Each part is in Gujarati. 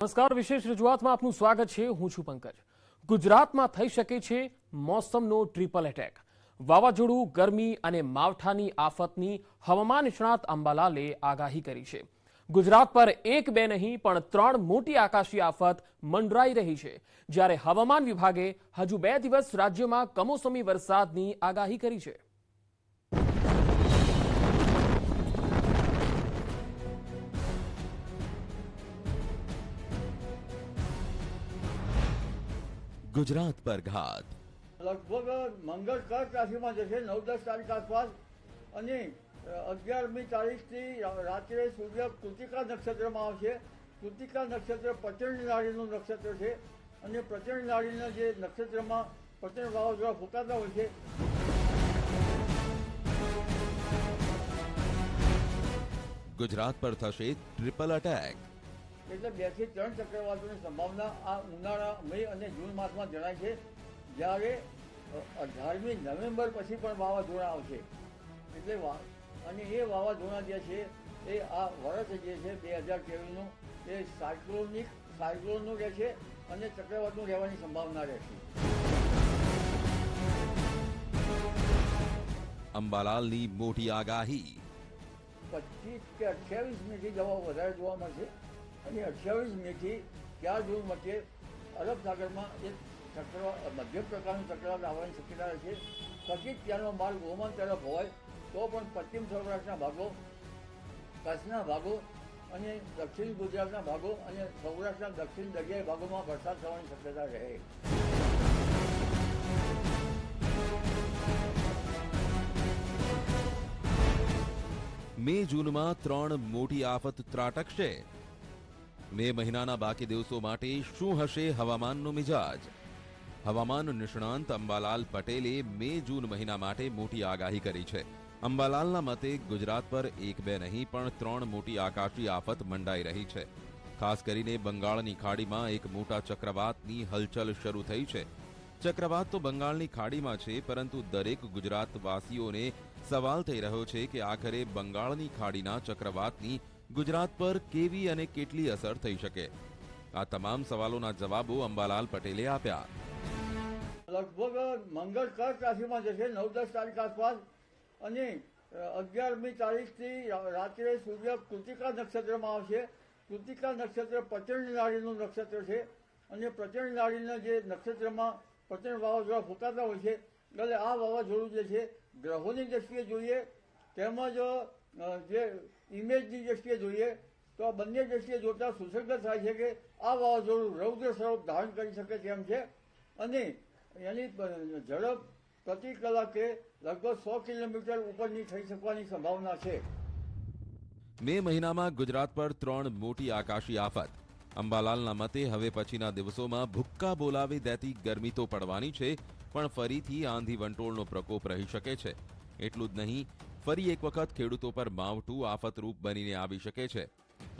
નમસ્કાર, વિશેષ રજૂઆતમાં આપનું સ્વાગત છે. હું છું પંકજ. ગુજરાતમાં થઈ શકે છે મોસમનો ટ્રિપલ એટેક. વાવાઝોડું, ગરમી અને માવઠાની આફતની હવામાન નિષ્ણાત અંબાલાલે આગાહી કરી છે. ગુજરાત પર એક બે નહીં પણ 3 મોટી આકાશી આફત મંડરાઈ રહી છે. જ્યારે હવામાન વિભાગે હજુ 2 દિવસ રાજ્યમાં કમોસમી વરસાદની આગાહી કરી છે. गुजरात पर घात लगभग मंगल कर्क राशि में जैसे 9-10 तारीख आसपास અને 11મી તારીખથી રાત્રે સૂર્ય કૃતિકા નક્ષત્રમાં આવશે. કૃતિકા નક્ષત્ર પ્રચંડ નાડીનું નક્ષત્ર છે અને પ્રચંડ નાડીના જે નક્ષત્રમાં પ્રચંડ વાવાઝોડા ફૂંકાતા હોય છે. गुजरात पर थशे ट्रिपल अटैक. એટલે 2 થી 3 ચક્રવાતોની સંભાવના આ ઉનાળા મે અને જૂન માસમાં જણાય છે. જ્યારે 18મી નવેમ્બર પછી પણ વાવાઝોડા આવશે. એટલે અને એ વાવાઝોડા જે છે એ આ વર્ષ જે છે 2023નું એ સાયક્લોનનું રહેશે અને ચક્રવાતનું રહેવાની સંભાવના રહેશે. અંબાલાલની મોટી આગાહી. 25 કે 28 મીથી વધારે જોવા મળશે અને 28 મીથી 4 જૂન વચ્ચે અરબ સાગરમાં એક મધ્યમ પ્રકારનું ચક્રવાત આવવાની શક્યતા રહેશે. કચિત ત્યાંનો માર્ગ ઓમાન તરફ હોય તો પણ પશ્ચિમ સૌરાષ્ટ્રના ભાગો, કચ્છના ભાગો અને દક્ષિણ ગુજરાતના ભાગો અને સૌરાષ્ટ્રના દક્ષિણ દરિયાઈ ભાગોમાં વરસાદ થવાની શક્યતા રહે. મે જૂનમાં 3 મોટી આફત ત્રાટકશે. મે મહિનાના બાકી દિવસો માટે શું હશે હવામાનનો મિજાજ? હવામાન નિષ્ણાંત અંબાલાલ પટેલે મે જૂન મહિના માટે મોટી આગાહી કરી છે. અંબાલાલના મતે ગુજરાત પર એક બે નહીં પણ 3 મોટી આકાશી આફત મંડાઈ રહી છે. ખાસ કરીને બંગાળની ખાડીમાં એક મોટા ચક્રવાતની હલચલ શરૂ થઈ છે. ચક્રવાત તો બંગાળની ખાડીમાં છે, પરંતુ દરેક ગુજરાતવાસીઓને સવાલ થઈ રહ્યો છે કે આખરે બંગાળની ખાડીના ચક્રવાતની ગુજરાત પર કેવી અને કેટલી અસર થઈ શકે. આ તમામ સવાલોના જવાબો અંબાલાલ પટેલે આપ્યા. લગભગ મંગળ કર્ક રાશિમાં જશે 9-10 તારીખ આસપાસ અને 11મી તારીખથી રાત્રે સૂર્ય કૃતિકા નક્ષત્રમાં આવશે. કૃતિકા નક્ષત્ર પ્રચંડ નાડીનું નક્ષત્ર છે અને પ્રચંડ નાડીના જે નક્ષત્રમાં પ્રચંડ વાવાઝોડા ફૂંકાતા હોય છે. એટલે આ વાવાઝોડું જે છે ગ્રહોની દ્રષ્ટિએ જોઈએ તેમજ જે ઇમેજની દ્રષ્ટિએ જોઈએ તો આ બંને દ્રષ્ટિએ જોતા સુસંગત થાય છે કે આ વાવાઝોડું રૌદ્ર સ્વરૂપ ધારણ કરી શકે તેમ છે અને એની ઝડપ પ્રતિ કલાકે લગભગ 100 કિલોમીટર ઉપરની થઈ શકવાની સંભાવના છે. મે મહિનામાં ગુજરાત પર 3 મોટી આકાશી આફત. અંબાલાલના મતે હવે પછીના દિવસોમાં ભુક્કા બોલાવી દેતી ગરમી તો પડવાની છે, પણ ફરીથી આંધી વંટોળનો પ્રકોપ રહી શકે છે. એટલું જ નહીં, ફરી એક વખત ખેડૂતો પર માવઠું આફતરૂપ બનીને આવી શકે છે.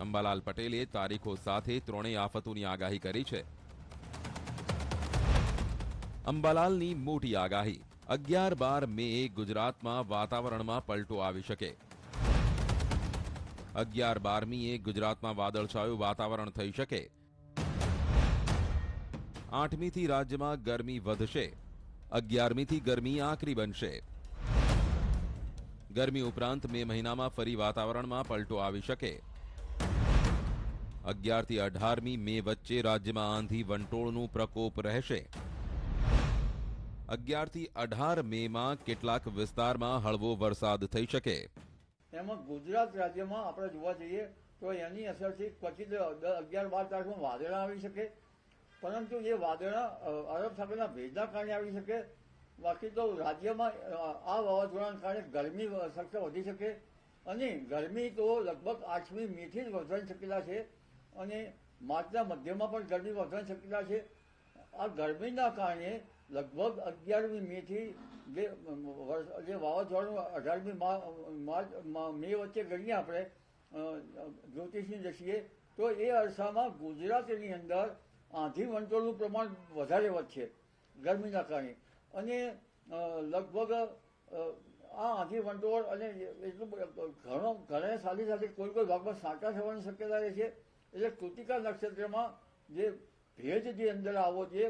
અંબાલાલ પટેલે તારીખો સાથે 3 આફતોની આગાહી કરી છે. અંબાલાલની મોટી આગાહી. 11-12 મે ગુજરાતમાં વાતાવરણમાં પલટો આવી શકે. 11-12મીએ ગુજરાતમાં વાદળછાયું વાતાવરણ થઈ શકે. 8મીથી રાજ્યમાં ગરમી વધશે. 11મીથી ગરમી આકરી બનશે. ગરમી ઉપરાંત મે મહિનામાં ફરી વાતાવરણમાં પલટો આવી શકે. 11 થી 18મી મે વચ્ચે રાજ્યમાં આંધી વંટોળનું પ્રકોપ રહેશે. 11 થી 18 મેમાં કેટલાક વિસ્તારમાં હળવો વરસાદ થઈ શકે. એમાં ગુજરાત રાજ્યમાં આપણે જોવા જઈએ તો એની અસરથી ક્વચિત 11-12 તારીખમાં વાદળા આવી શકે, પરંતુ એ વાદળા અરબ સાગરના ભેજના કારણે આવી શકે. બાકી તો રાજ્યમાં આ વાવાઝોડાના કારણે ગરમી સખ્ત વધી શકે અને ગરમી તો લગભગ 8મી મેથી જ વધવાની શક્યતા છે અને માર્ચના મધ્યમાં પણ ગરમી વધવાની શક્યતા છે. આ ગરમીના કારણે લગભગ 11મી મેથી જે વાવાઝોડાનું 18મી મે વચ્ચે ગણીએ આપણે જ્યોતિષની દ્રષ્ટિએ તો એ અરસામાં ગુજરાતની અંદર આંધી વંટોળનું પ્રમાણ વધારે વધશે ગરમીના કારણે અને લગભગ આ આંધી વંટોળ અને એટલું ઘણા સાથે સાથે કોઈ ભાગમાં સાંટા થવાની શક્યતા રહે છે એટલે કૃતિકા નક્ષત્રમાં જે ભેજ જે અંદર આવવો જોઈએ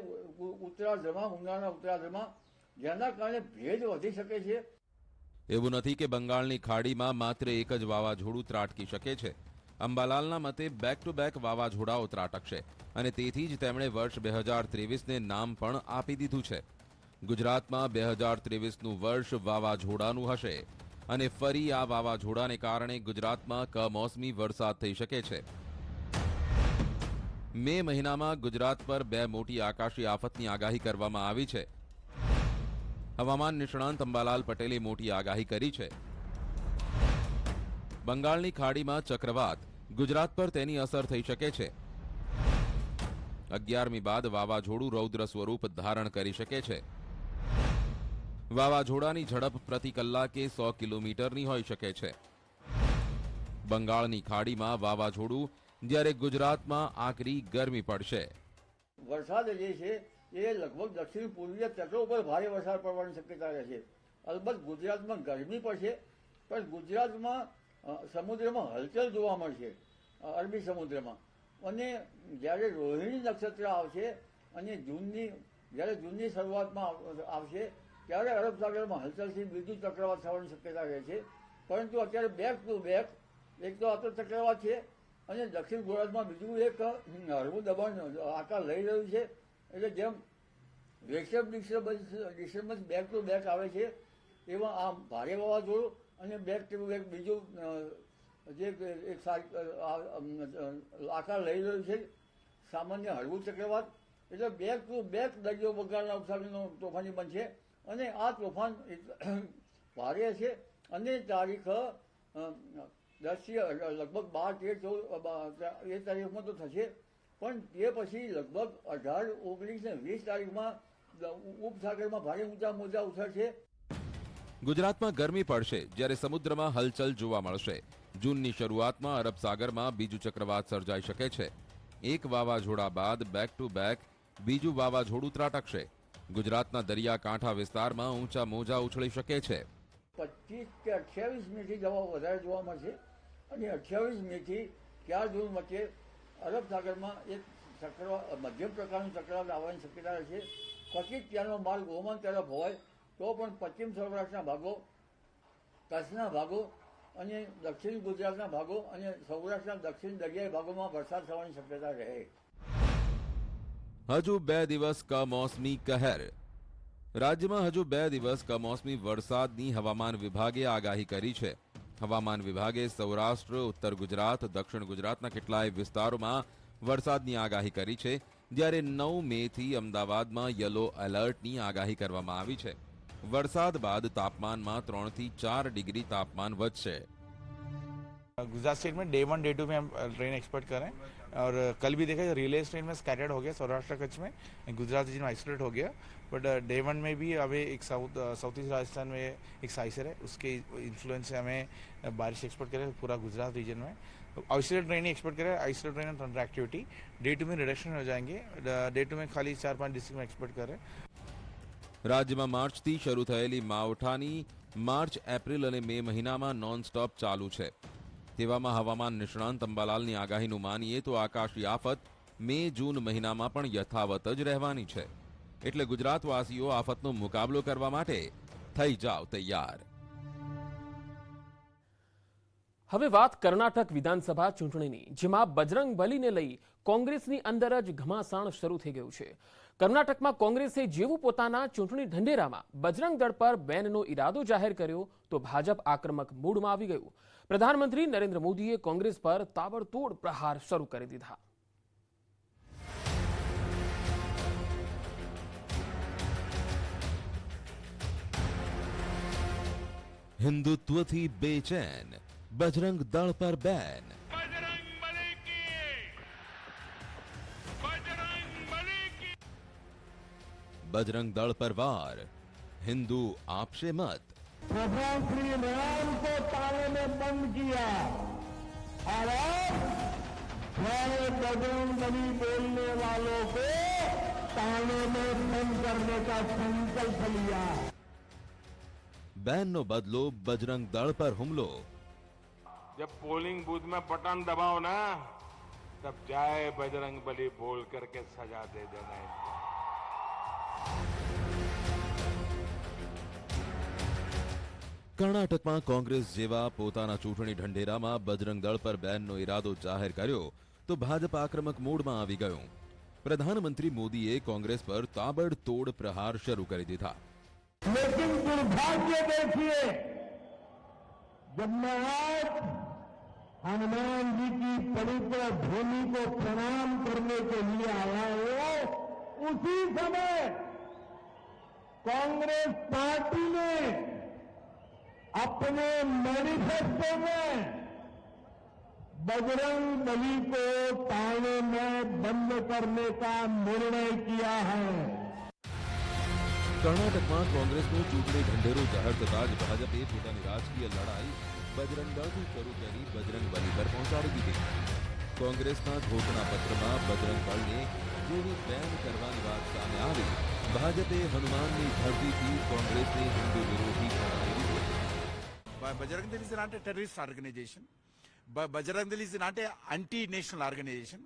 ઉત્તરાર્ધમાં, ઉનાળાના ઉત્તરાર્ધમાં, જેના કારણે ભેજ વધી શકે છે. એવું નથી કે બંગાળની ખાડીમાં માત્ર એક જ વાવાઝોડું ત્રાટકી શકે છે. અંબાલાલના મતે બેક ટુ બેક વાવાઝોડાઓ ત્રાટકશે અને તેથી જ તેમણે વર્ષ 2023ને નામ પણ આપી દીધું છે. ગુજરાતમાં 2023નું વર્ષ વાવાઝોડાનું હશે અને ફરી આ વાવાઝોડાને કારણે ગુજરાતમાં કમોસમી વરસાદ થઈ શકે છે. મે મહિનામાં ગુજરાત પર 2 મોટી આકાશી આફતની આગાહી કરવામાં આવી છે. હવામાન નિષ્ણાંત અંબાલાલ પટેલે મોટી આગાહી કરી છે. બંગાળની ખાડીમાં ચક્રવાત, ગુજરાત પર તેની અસર થઈ શકે છે. 11મી બાદ વાવાઝોડું રૌદ્ર સ્વરૂપ ધારણ કરી શકે છે. વાવાઝોડાની ઝડપ પ્રતિ કલાકે 100 કિલોમીટરની હોઈ શકે છે. બંગાળની ખાડીમાં વાવાઝોડું, જ્યારે ગુજરાતમાં આકરી ગરમી પડશે. વરસાદ જે છે એ લગભગ દક્ષિણ પૂર્વીય તટો ઉપર ભારે વરસાદ પડવાની શક્યતા રહે છે. અલબત્ત ગુજરાતમાં ગરમી પડશે, પણ ગુજરાતમાં સમુદ્રમાં હલચલ જોવા મળશે, અરબી સમુદ્રમાં. અને જ્યારે રોહિણી નક્ષત્ર આવશે અને જ્યારે જૂનની શરૂઆતમાં આવશે ત્યારે અરબ સાગરમાં હલચલથી બીજું ચક્રવાત થવાની શક્યતા રહે છે. પરંતુ અત્યારે બેક ટુ બેક એક તો આ તો ચક્રવાત છે અને દક્ષિણ ગોળાર્ધમાં બીજું એક હળવું દબાણ આકાર લઈ રહ્યું છે. એટલે જેમ western disturbance back to back આવે છે એમાં આ ભારે વાવાઝોડું અને બેક ટુ બેક બીજું જે એક આકાર લઈ રહ્યું છે સામાન્ય હળવું ચક્રવાત. એટલે બેક ટુ બેક દરિયો બંગાળના ઉપસાગરનો તોફાની બનશે અને આ તોફાન ભારે છે અને તારીખ 10 લગભગ 12, 13, 14 એ તારીખમાં તો થશે, પણ તે પછી લગભગ 18, 19 ને 20 તારીખમાં ઉપસાગરમાં ભારે ઊંચા મોજા ઉછળશે. ગુજરાતમાં ગરમી પડશે, જ્યારે સમુદ્રમાં હલચલ જોવા મળશે. જૂનની શરૂઆતમાં અરબ સાગરમાં બીજું ચક્રવાત સર્જાઈ શકે છે. એક વાવાઝોડા બાદ બેક ટુ બેક બીજું વાવાઝોડું ત્રાટકશે. ગુજરાતના દરિયાકાંઠા વિસ્તારમાં ઊંચા મોજા ઉછળી શકે છે. 25 કે 28 મીથી દવા વધારે જોવા મળશે અને 28 મીથી 4 જૂન વચ્ચે અરબ સાગરમાં એક મધ્યમ પ્રકારનું ચક્રવાત આવવાની શક્યતા રહેશે. ક્વચિત ત્યાંનો માર્ગ ઓમાન તરફ હોય તો પણ પશ્ચિમ સૌરાષ્ટ્રના ભાગો, કચ્છના ભાગો અને દક્ષિણ ગુજરાતના ભાગો અને સૌરાષ્ટ્રના દક્ષિણ દરિયાઈ ભાગોમાં વરસાદ થવાની શક્યતા રહે. હજુ 2 દિવસ કમોસમી કહેર. રાજ્યમાં હજુ 2 દિવસ કમોસમી વરસાદની હવામાન વિભાગે આગાહી કરી છે. હવામાન વિભાગે સૌરાષ્ટ્ર, ઉત્તર ગુજરાત, દક્ષિણ ગુજરાતના કેટલાય વિસ્તારોમાં વરસાદની આગાહી કરી છે, જ્યારે 9 મેથી અમદાવાદમાં યલો એલર્ટની આગાહી કરવામાં આવી છે. વરસાદ બાદ તાપમાનમાં 3 થી 4 ડિગ્રી તાપમાન વધશે. गुजरात स्टेट में डे 1 डे 2 में हम ट्रेन एक्सपेक्ट करें और कल भी देखा रिले ट्रेन में स्कैटर्ड हो गया सौराष्ट्र कच्छ में, गुजरात रीजन में आइसोलेट हो गया. बट डे 1 में भी अभी एक साउथ ईस्ट राजस्थान में एक साइसर है, उसके इन्फ्लुएंस से हमें बारिश एक्सपेक्ट करें पूरा गुजरात रीजन में. आइसोलेट ट्रेन ही एक्सपेक्ट करें, isolate train and thunder activity. Day 2 में रिडक्शन हो जाएंगे. डे 2 में खाली 4-5 डिस्ट्रिक्ट में एक्सपेक्ट करें. રાજ્યમાં માર્ચથી શરૂ થયેલી માવઠાની માર્ચ, એપ્રિલ અને મે મહિનામાં નોનસ્ટોપ ચાલુ છે. તેવામાં હવામાન નિષ્ણાંત અંબાલાલની આગાહીનું માનીએ તો આકાશી આફત મે, જૂન મહિનામાં પણ યથાવત જ રહેવાની છે. એટલે ગુજરાતવાસીઓ આફતનો મુકાબલો કરવા માટે થઈ જાવ તૈયાર. હવે વાત કર્ણાટક વિધાનસભા ચૂંટણીની, જેમાં બજરંગ બલીને લઈ કોંગ્રેસની અંદર જ ઘમાસાણ શરૂ થઈ ગયું છે. કર્ણાટકમાં કોંગ્રેસે જેવું પોતાના ચૂંટણી ઢંઢેરામાં બજરંગ દળ પર બેનનો ઇરાદો જાહેર કર્યો તો ભાજપ આક્રમક મૂડમાં આવી ગયું. પ્રધાનમંત્રી નરેન્દ્ર મોદીએ કોંગ્રેસ પર તાબડતોડ પ્રહાર શરૂ કરી દીધા. હિન્દુત્વથી બેચેન, બજરંગ દળ પર બેન. बजरंग दल पर वार, हिंदू आपसे मत. भगवान श्री राम को ताले में बंद किया और अब सारे बजरंग बली बोलने वालों को ताले में बंद करने का संकल्प लिया. बैन नो बदलो बजरंग दल पर हुमलो. जब पोलिंग बूथ में बटन दबाओ ना तब जय बजरंग बली बोल करके सजा दे देना इनको। કર્ણાટકમાં કોંગ્રેસ જેવા પોતાના ચૂંટણી ઢંઢેરામાં બજરંગ દળ પર બેનનો ઇરાદો જાહેર કર્યો તો ભાજપ આક્રમક મોડમાં આવી ગયું. પ્રધાનમંત્રી મોદીએ કોંગ્રેસ પર તાબડતોડ પ્રહાર શરૂ કરી દીધા. लेकिन दुर्भाग्य देखिए, जब मैं आज हनुमान जी की पवित्र भूमि को प्रणाम करने के लिए आया हूं, उसी समय कांग्रेस पार्टी ने अपने मैनिफेस्टो में बजरंग बली को थाने में बंद करने का निर्णय किया है. કર્ણાટકમાં કોંગ્રેસનો ચૂંટણી ઢંઢેરો જાહેર થતા જ ભાજપે પોતાની રાજકીય લડાઈ બજરંગ દળથી શરૂ કરી બજરંગ બલી પર પહોંચાડી દીધી. કોંગ્રેસના ઘોષણાપત્રમાં બજરંગ બળને જેવી બેન કરવાની વાત સામે આવી, ભાજપે હનુમાનની ધરતીથી કોંગ્રેસને હિન્દુ વિરોધી ગણાવી દીધું. Bajrang Dal is not a terrorist organization. Bajrang Dal is not a anti-national organization.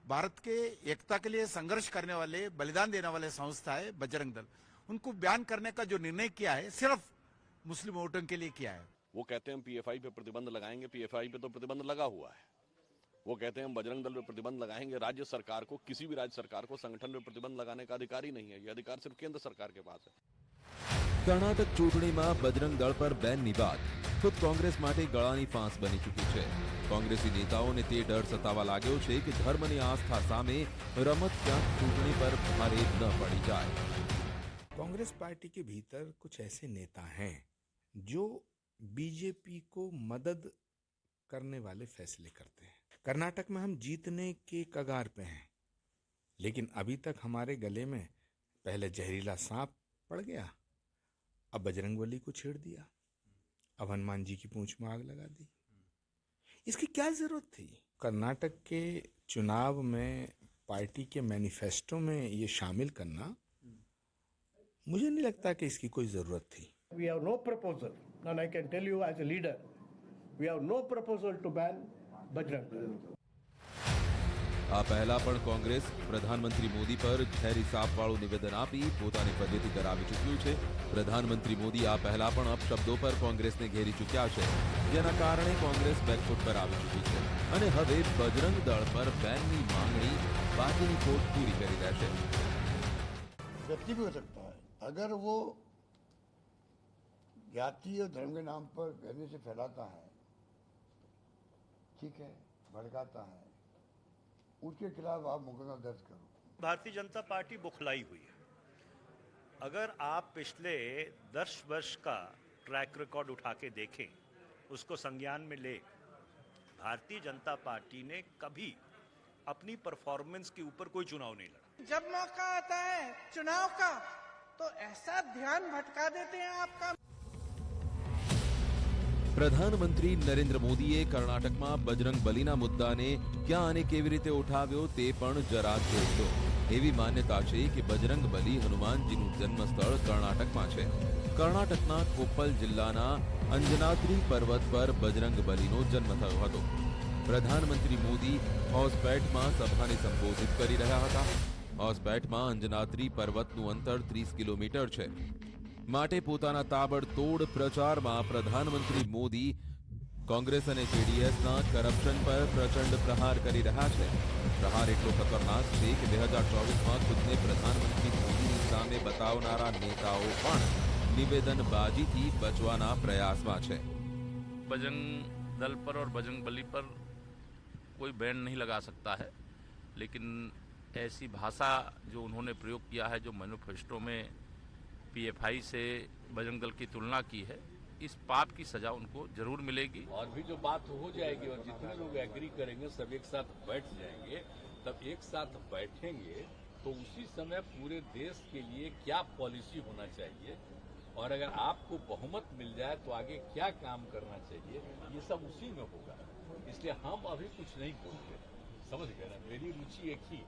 Bharat के एकता के लिए संघर्ष करने वाले, बलिदान देने वाले संस्था है बजरंग दल. उनको बयान करने का जो निर्णय किया है सिर्फ मुस्लिम वोटों के लिए किया है. वो कहते हैं हम पीएफआई पे प्रतिबंध लगाएंगे, पीएफआई पे तो प्रतिबंध लगा हुआ है. वो कहते हैं हम बजरंग दल पे प्रतिबंध लगाएंगे. राज्य सरकार को, किसी भी राज्य सरकार को संगठन पे प्रतिबंध लगाने का अधिकार ही नहीं है. ये अधिकार सिर्फ केंद्र सरकार के पास है. કર્ણાટક ચૂંટણીમાં બજરંગ દળ પર બેનની વાત ખુદ કોંગ્રેસ માટે ગળાની ફાંસ બની ચૂકી છે. કોંગ્રેસી નેતાઓને તે ડર સતાવા लाग्यो છે કે ધર્મની આસ્થા સામે રમત ક્યાંક ચૂંટણી પર ભારે ન પડી જાય. कांग्रेस पार्टी के भीतर कुछ ऐसे नेता हैं जो बीजेपी को मदद करने वाले फैसले करते हैं. कर्नाटक में हम जीतने के कगार पे हैं, लेकिन अभी तक हमारे गले में पहले जहरीला सांप पड़ गया, अब बजरंग बली को छेड़ दिया, अब हनुमान जी की पूंछ में आग लगा दी. इसकी क्या जरूरत थी? कर्नाटक के चुनाव में पार्टी के मैनिफेस्टो में ये शामिल करना मुझे नहीं लगता कि इसकी कोई जरूरत थी. We have no proposal, and I can tell you as a leader, we have no proposal to ban Bajrang Dal. આ પહેલા પણ કોંગ્રેસ પ્રધાનમંત્રી મોદી પર ઝેરી સાપવાળું નિવેદન આપી પોતાની ફજેતી કરાવી ચૂક્યું છે. પ્રધાનમંત્રી મોદી આ પહેલા પણ અપશબ્દો પર કોંગ્રેસને ઘેરી ચૂક્યા છે, જેના કારણે કોંગ્રેસ બેકફૂટ પર આવી ચૂકી છે અને હવે બજરંગ દળ પર બેનની માંગણી બાકીની ખોટ પૂરી કરી દેશે. व्यक्ति भी हो सकता है, अगर वो जाति और धर्म के नाम पर कहने से फैलाता है, ठीक है, भड़काता है, उसके खिलाफ आप मुकदमा दर्ज करो. भारतीय जनता पार्टी बुखलाई हुई है. अगर आप पिछले 10 वर्ष का ट्रैक रिकॉर्ड उठा के देखें, उसको संज्ञान में ले, भारतीय जनता पार्टी ने कभी अपनी परफॉर्मेंस के ऊपर कोई चुनाव नहीं लड़ा. जब मौका आता है चुनाव का तो ऐसा ध्यान भटका देते हैं आपका. પ્રધાનમંત્રી નરેન્દ્ર મોદીએ કર્ણાટકમાં બજરંગ બલીના મુદ્દાને ક્યાં અને કેવી રીતે ઉઠાવ્યો તે પણ જરા જોજો. એવી માન્યતા છે કે બજરંગ બલી હનુમાનજીનું જન્મસ્થળ કર્ણાટકમાં છે. કર્ણાટકના કોપ્પલ જિલ્લાના અંજનાદ્રી પર્વત પર બજરંગ બલીનો જન્મ થયો હતો. પ્રધાનમંત્રી મોદી હોસપેટમાં સભાને સંબોધિત કરી રહ્યા હતા. હોસપેટમાં અંજનાદ્રી પર્વતનું અંતર 30 કિલોમીટર છે. માટે પોતાના તાબડતોડ પ્રચારમાં પ્રધાનમંત્રી મોદી કોંગ્રેસ અને જેડીએસના કરપ્શન પર પ્રચંડ પ્રહાર કરી રહ્યા છે. પ્રહાર એટલો ખતરનાક છે કે 2024માં ખુદને પ્રધાનમંત્રી મોદીની સામે બતાવનારા નેતાઓ પણ નિવેદનબાજીથી બચવાના પ્રયાસમાં છે. बजरंग दल पर और बजरंग बली पर कोई बैन नहीं लगा सकता है, लेकिन ऐसी भाषा जो उन्होंने प्रयोग किया है, जो मैनिफेस्टो में पीएफआई से बजरंग दल की तुलना की है, इस पाप की सजा उनको जरूर मिलेगी. और भी जो बात हो जाएगी और जितने लोग एग्री करेंगे सब एक साथ बैठ जाएंगे, तब एक साथ बैठेंगे तो उसी समय पूरे देश के लिए क्या पॉलिसी होना चाहिए और अगर आपको बहुमत मिल जाए तो आगे क्या काम करना चाहिए, ये सब उसी में होगा. इसलिए हम अभी कुछ नहीं बोलते, समझ गए ना, मेरी रुचि एक ही.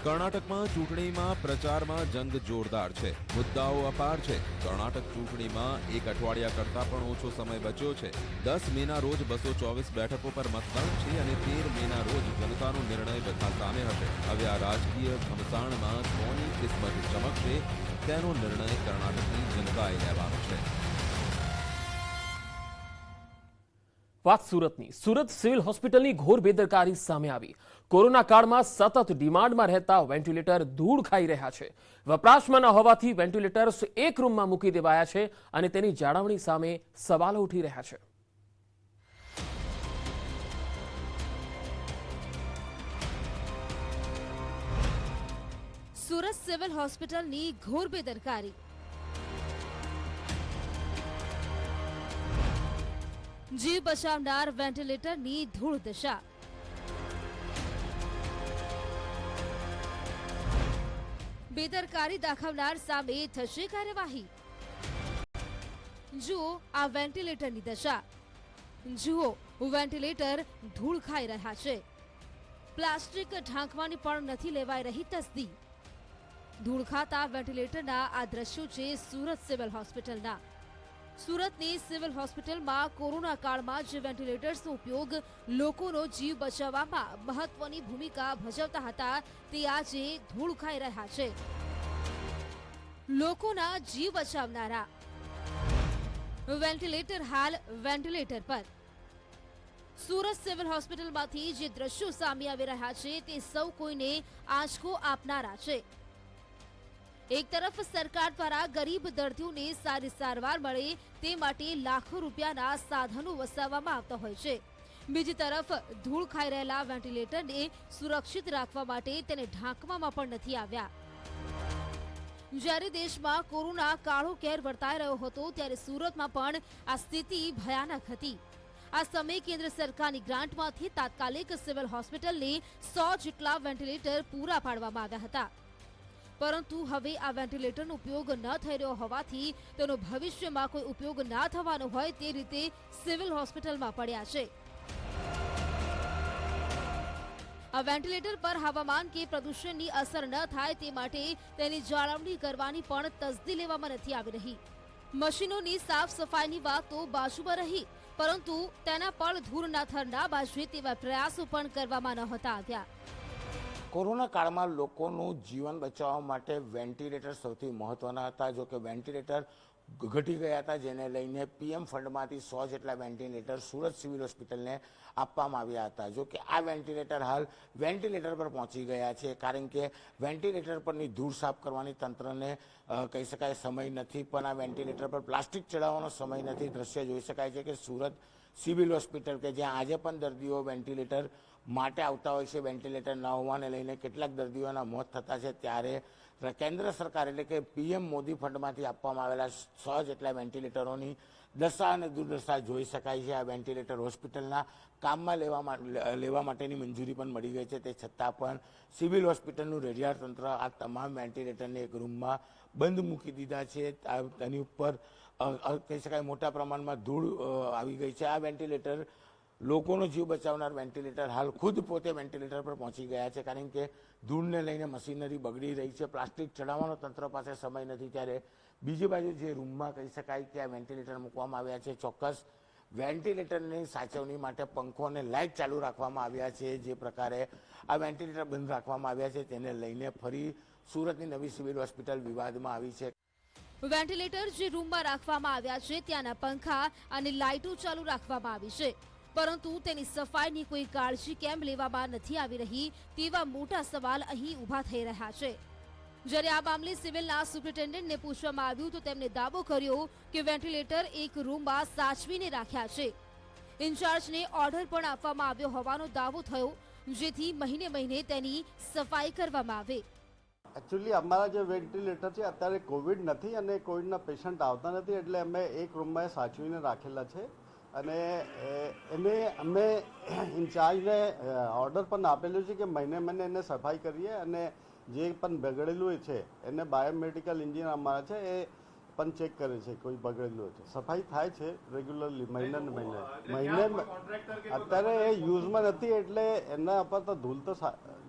કર્ણાટકમાં ચૂંટણીમાં પ્રચારમાં જંગ જોરદાર છે. મુદ્દાઓ અપાર છે. કર્ણાટક ચૂંટણીમાં એક અઠવાડિયા કરતા પણ ઓછો સમય બચ્યો છે. 10 મેના રોજ 224 બેઠકો પર મતદાન છે અને 13 મેના રોજ જનતાનો નિર્ણય બધા સામે હશે. હવે આ રાજકીય ઘમસાણમાં કોની કિસ્મત ચમકશે તેનો નિર્ણય કર્ણાટકની જનતાએ લેવાનો છે. વાત સુરતની. સુરત સિવિલ હોસ્પિટલની ઘોર બેદરકારી સામે આવી. કોરોના કાળમાં સતત ડિમાન્ડમાં રહેતા વેન્ટિલેટર ધૂળ ખાઈ રહ્યા છે. વપરાશમાં ન હોવાથી વેન્ટિલેટર્સ એક રૂમમાં મૂકી દેવાયા છે અને તેની જાળવણી સામે સવાલો ઉઠી રહ્યા છે. સુરત સિવિલ હોસ્પિટલની ઘોર બેદરકારી. જીવ બચાવનાર વેન્ટિલેટરની ધૂળ દશા. બેદરકારી દાખવનાર સામે થશે કાર્યવાહી. જુઓ આ વેન્ટિલેટરની દશા. જુઓ વેન્ટિલેટર ધૂળ ખાઈ રહ્યા છે. પ્લાસ્ટિક ઢાંકવાની પણ નથી લેવાઈ રહી તસ્દી. ધૂળ ખાતા વેન્ટિલેટરના આ દ્રશ્યો છે સુરત સિવિલ હોસ્પિટલના. સુરતની સિવિલ હોસ્પિટલમાં કોરોના કાળમાં જે વેન્ટિલેટર્સનો ઉપયોગ લોકોનો જીવ બચાવવામાં મહત્વની ભૂમિકા ભજવતા હતા તે આજે ધૂળ ખાઈ રહ્યા છે. લોકોના જીવ બચાવનારા વેન્ટિલેટર હાલ વેન્ટિલેટર પર. સુરત સિવિલ હોસ્પિટલમાંથી જે દ્રશ્યો સામે આવી રહ્યા છે તે સૌ કોઈને આંચકો આપનારા છે. એક તરફ સરકાર દ્વારા ગરીબ દર્દીઓને સારી સારવાર મળે તે માટે લાખો રૂપિયાના સાધનો વસાવવામાં આવતા હોય છે. બીજી તરફ ધૂળ ખાઈ રહેલા વેન્ટિલેટરને સુરક્ષિત રાખવા માટે તેને ઢાંકવામાં પણ નથી આવ્યા. જ્યારે દેશમાં કોરોના કાળો કેર વર્તાઈ રહ્યો હતો ત્યારે સુરતમાં પણ આ સ્થિતિ ભયાનક હતી. આ સમયે કેન્દ્ર સરકારની ગ્રાન્ટમાંથી તાત્કાલિક સિવિલ હોસ્પિટલને 100 જેટલા વેન્ટિલેટર પૂરા પાડવામાં આવ્યા હતા. પરંતુ હવે આ વેન્ટિલેટરનો ઉપયોગ ન થઈ રહ્યો હોવાથી તેનો ભવિષ્યમાં કોઈ ઉપયોગ ના થવાનો હોય તે રીતે સિવિલ હોસ્પિટલમાં પડ્યા છે. આ વેન્ટિલેટર પર હવામાન કે પ્રદૂષણની અસર ન થાય તે માટે તેની જાળવણી કરવાની પણ તસદી લેવામાં નથી આવી રહી. મશીનોની સાફ સફાઈની વાત તો બાજુમાં રહી, પરંતુ તેના પર ધૂળના થર ના બાજવે તેવા પ્રયાસો પણ કરવામાં નહોતા આવ્યા. કોરોના કાળમાં લોકોનું જીવન બચાવવા માટે વેન્ટિલેટર સૌથી મહત્વના હતા. જો કે વેન્ટિલેટર ઘટી ગયા હતા, જેને લઈને પીએમ ફંડમાંથી 100 જેટલા વેન્ટિલેટર સુરત સિવિલ હોસ્પિટલને આપવામાં આવ્યા હતા. જો કે આ વેન્ટિલેટર હાલ વેન્ટિલેટર પર પહોંચી ગયા છે, કારણ કે વેન્ટિલેટર પરની ધૂળ સાફ કરવાની તંત્રને કહી શકાય સમય નથી, પણ આ વેન્ટિલેટર પર પ્લાસ્ટિક ચડાવવાનો સમય નથી. દ્રશ્ય જોઈ શકાય છે કે સુરત સિવિલ હોસ્પિટલ કે જ્યાં આજે પણ દર્દીઓ વેન્ટિલેટર માટે આવતા હોય છે, વેન્ટિલેટર ન હોવાને લઈને કેટલાક દર્દીઓના મોત થતા છે, ત્યારે કેન્દ્ર સરકાર એટલે કે પીએમ મોદી ફંડમાંથી આપવામાં આવેલા 100 જેટલા વેન્ટિલેટરોની દશા અને દુર્દશા જોઈ શકાય છે. આ વેન્ટિલેટર હોસ્પિટલના કામમાં લેવા માટેની મંજૂરી પણ મળી ગઈ છે, તે છતાં પણ સિવિલ હોસ્પિટલનું રેડિયાર તંત્ર આ તમામ વેન્ટિલેટરને એક રૂમમાં બંધ મૂકી દીધા છે. તેની ઉપર કહી શકાય મોટા પ્રમાણમાં ધૂળ આવી ગઈ છે. આ વેન્ટિલેટર લોકોનો જીવ બચાવનાર વેન્ટિલેટર હાલ ખુદ પોતે વેન્ટિલેટર પર પહોંચી ગયા છે, કારણ કે ધૂળને લઈને મશીનરી બગડી રહી છે. પ્લાસ્ટિક ચડાવવાનો તંત્ર પાસે સમય નથી, ત્યારે બીજી બાજુ જે રૂમમાં કહી શકાય કે આ વેન્ટિલેટર મૂકવામાં આવ્યા છે, ચોક્કસ વેન્ટિલેટરની સાચવણી માટે પંખો અને લાઇટ ચાલુ રાખવામાં આવ્યા છે. જે પ્રકારે આ વેન્ટિલેટર બંધ રાખવામાં આવ્યા છે તેને લઈને ફરી સુરતની નવી સિવિલ હોસ્પિટલ વિવાદમાં આવી છે. વેન્ટિલેટર જે રૂમમાં રાખવામાં આવ્યા છે ત્યાંના પંખા અને લાઇટો ચાલુ રાખવામાં આવી છે, પરંતુ તેની સફાઈની કોઈ કાળજી કેમ લેવામાં નથી આવી રહી તેવા મોટા સવાલ અહીં ઊભા થઈ રહ્યા છે. જ્યારે આ મામલે સિવિલના સુપ્રિન્ટેન્ડન્ટને પૂછવામાં આવ્યું તો તેમણે દાવો કર્યો કે વેન્ટિલેટર એક રૂમમાં સાચવીને રાખ્યા છે. ઇન્ચાર્જને ઓર્ડર પણ આપવામાં આવ્યો હોવાનો દાવો થયો, જેથી મહિને તેની સફાઈ કરવામાં આવે. એકચ્યુઅલી અમારા જે વેન્ટિલેટર છે અત્યારે કોવિડ નથી અને કોવિડના પેશન્ટ આવતા નથી, એટલે અમે એક રૂમમાં સાચવીને રાખેલા છે અને એને અમે ઇન્ચાર્જને ઓર્ડર પણ આપેલું છે કે મહિને એને સફાઈ કરીએ અને જે પણ બગડેલું છે એને બાયોમેડિકલ એન્જિનિયર અમારા છે એ પણ ચેક કરે છે કોઈ બગડેલું છે. સફાઈ થાય છે રેગ્યુલરલી મહિને અત્યારે એ યુઝમાં નથી એટલે એના પર તો ધૂળ તો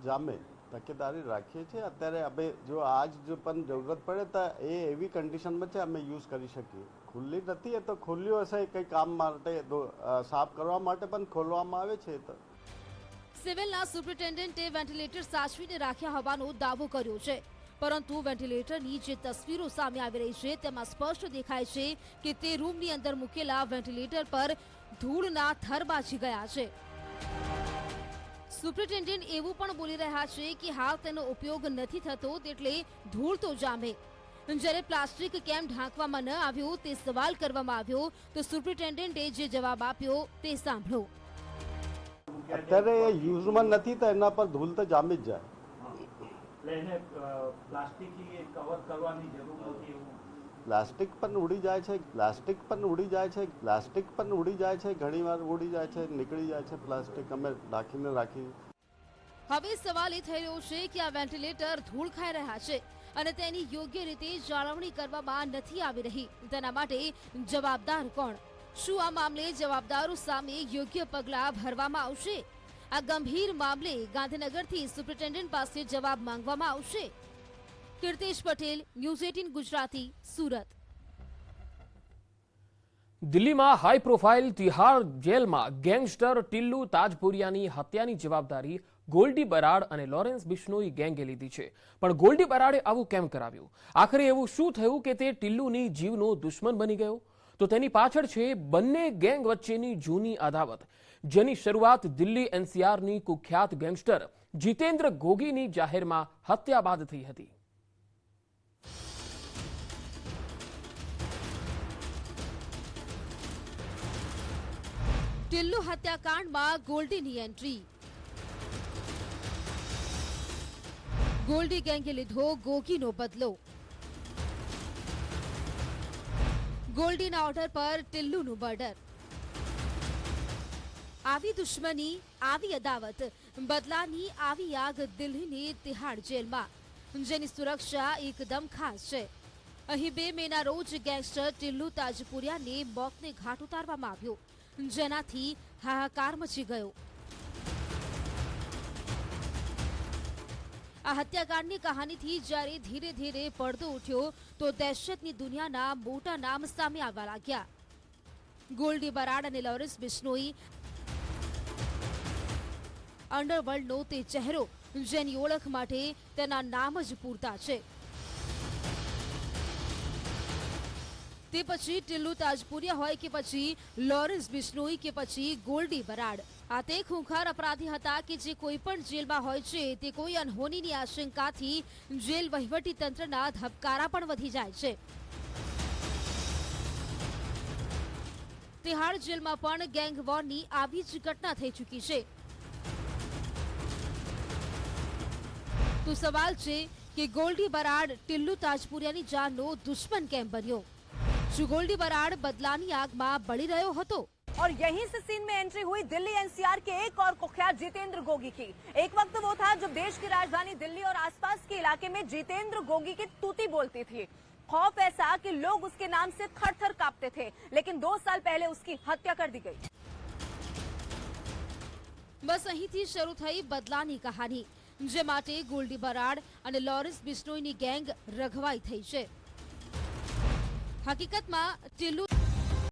જામે. તકેદારી રાખીએ છીએ. અત્યારે અમે જો આજ જો પણ જરૂરત પડે તો એ એવી કન્ડિશનમાં છે અમે યુઝ કરી શકીએ. ખુલ્લી નથી એ તો ખુલ્યું હશે કંઈ કામ માટે સાફ કરવા માટે પણ ખોલવામાં આવે છે. તો સિવિલના સુપ્રિન્ટેન્ડન્ટે વેન્ટિલેટર સાચવીને રાખ્યા હોવાનો દાવો કર્યો છે, પરંતુ વેન્ટિલેટરની જે તસવીરો સામે આવી રહી છે તેમાં સ્પષ્ટ દેખાય છે કે તે રૂમની અંદર મૂકેલા વેન્ટિલેટર પર ધૂળના થર બાજી ગયા છે. સુપ્રિન્ટેન્ડન્ટ એવું પણ બોલી રહ્યા છે કે હાલ તેનો ઉપયોગ નથી થતો એટલે ધૂળ તો જામે. જ્યારે પ્લાસ્ટિક કેમ ઢાંકવામાં ન આવ્યું તે સવાલ કરવામાં આવ્યો તો સુપ્રિન્ટેન્ડન્ટે જે જવાબ આપ્યો તે સાંભળો. અત્યારે એ યુઝમાં નથી તો એના પર ધૂળ તો જામી જ જાય. પ્લાસ્ટિક પણ ઉડી જાય છે, પ્લાસ્ટિક પણ ઉડી જાય છે, પ્લાસ્ટિક પણ ઉડી જાય છે, ઘણી વાર ઉડી જાય છે, નીકળી જાય છે પ્લાસ્ટિક અમે રાખીને રાખી. હવે સવાલ એ થઈ રહ્યો છે કે આ વેન્ટિલેટર ધૂળ ખાઈ રહ્યા છે અને તેની યોગ્ય રીતે જાળવણી કરવામાં નથી આવી રહી. તેના માટે જવાબદાર કોણ? શું આ મામલે જવાબદારો સામે યોગ્ય પગલાં ભરવામાં આવશે? આ ગંભીર મામલે ગાંધીનગરથી સુપ્રિન્ટેન્ડન્ટ પાસે જવાબ માંગવામાં આવશે. કીર્તિશ પટેલ, ન્યૂઝ 18 ગુજરાતી, સુરત. દિલ્હીમાં હાઈ પ્રોફાઇલ તિહાર જેલમાં ગેંગસ્ટર ટિલ્લુ તાજપુરિયાની હત્યાની જવાબદારી ગોલ્ડી બરાડ અને લોરેન્સ બિશ્નોઈ ગેંગે લીધી છે. પણ ગોલ્ડી બરાડે આવું કેમ કરાવ્યું? આખરે એવું શું થયું કે તે ટિલ્લુની જીવનો દુશ્મન બની ગયો? તો તેની પાછળ છે બંને ગેંગ વચ્ચેની જૂની અદાવત, જેની શરૂઆત દિલ્હી એનસીઆરની કુખ્યાત ગેંગસ્ટર જીતેન્દ્ર ગોગીની જાહેરમાં હત્યા બાદ થઈ હતી. ટિલ્લુ હત્યાકાંડમાં ગોલ્ડીની એન્ટ્રી. ગોલ્ડી ગેંગે લીધો ગોગીનો બદલો. ગોલ્ડીના ઓર્ડર પર ટિલ્લુનું મર્ડર. આવી દુશ્મની, આવી અદાવત, બદલાની આવી આગ દિલ્હીની તિહાડ જેલમાં, જેની સુરક્ષા એકદમ ખાસ છે. અહીં 2 મેના રોજ ગેંગસ્ટર ટિલ્લુ તાજપુરિયાને મોતને ઘાટ ઉતારવામાં આવ્યો, જેનાથી હાહાકાર મચી ગયો. આ હત્યાકાંડની કહાનીથી જ્યારે ધીરે ધીરે પડદો ઉઠ્યો તો દહેશતની દુનિયાના મોટા નામ સામે આવવા લાગ્યા. ગોલ્ડી બરાડ અને લોરેન્સ બિશ્નોઈ અંડરવર્લ્ડનો તે ચહેરો જેની ઓળખ માટે તેના નામ જ પૂરતા છે. તે પછી ટિલ્લુ તાજપુરિયા હોય કે પછી લોરેન્સ બિશ્નોઈ કે પછી ગોલ્ડી બરાડ, આ તે ખૂંખાર અપરાધી હતા કે જે કોઈ પણ જેલમાં હોય છે તે કોઈ અનહોનીની આશંકાથી જેલ વહીવટી તંત્રના ધબકારા પણ વધી જાય છે. તિહાડ જેલમાં પણ ગેંગ વોરની આવી જ ઘટના થઈ ચૂકી છે. તો સવાલ છે કે ગોલ્ડી બરાડ ટિલ્લુ તાજપુરિયાની જાનનો દુશ્મન કેમ બન્યો? શું गोल्डी बराड़ बदलानी आग में बड़ी रहो હતો? और यहीं से सीन में एंट्री हुई दिल्ली एनसीआर के एक और कुख्यात जितेंद्र गोगी की. एक वक्त वो था जब देश की राजधानी दिल्ली और आसपास के इलाके में जितेंद्र गोगी की तूती बोलती थी. खौफ ऐसा कि लोग उसके नाम से थर-थर कांपते थे. लेकिन 2 साल पहले उसकी हत्या कर दी गई. बस અહીંથી શરૂ થઈ બદલાની કહાની, જે માટે ગોલ્ડી બરાડ અને લોરેન્સ બિશ્નોઈની ગેંગ રઘવાઈ થઈ છે. હકીકતમાં ટિલ્લુ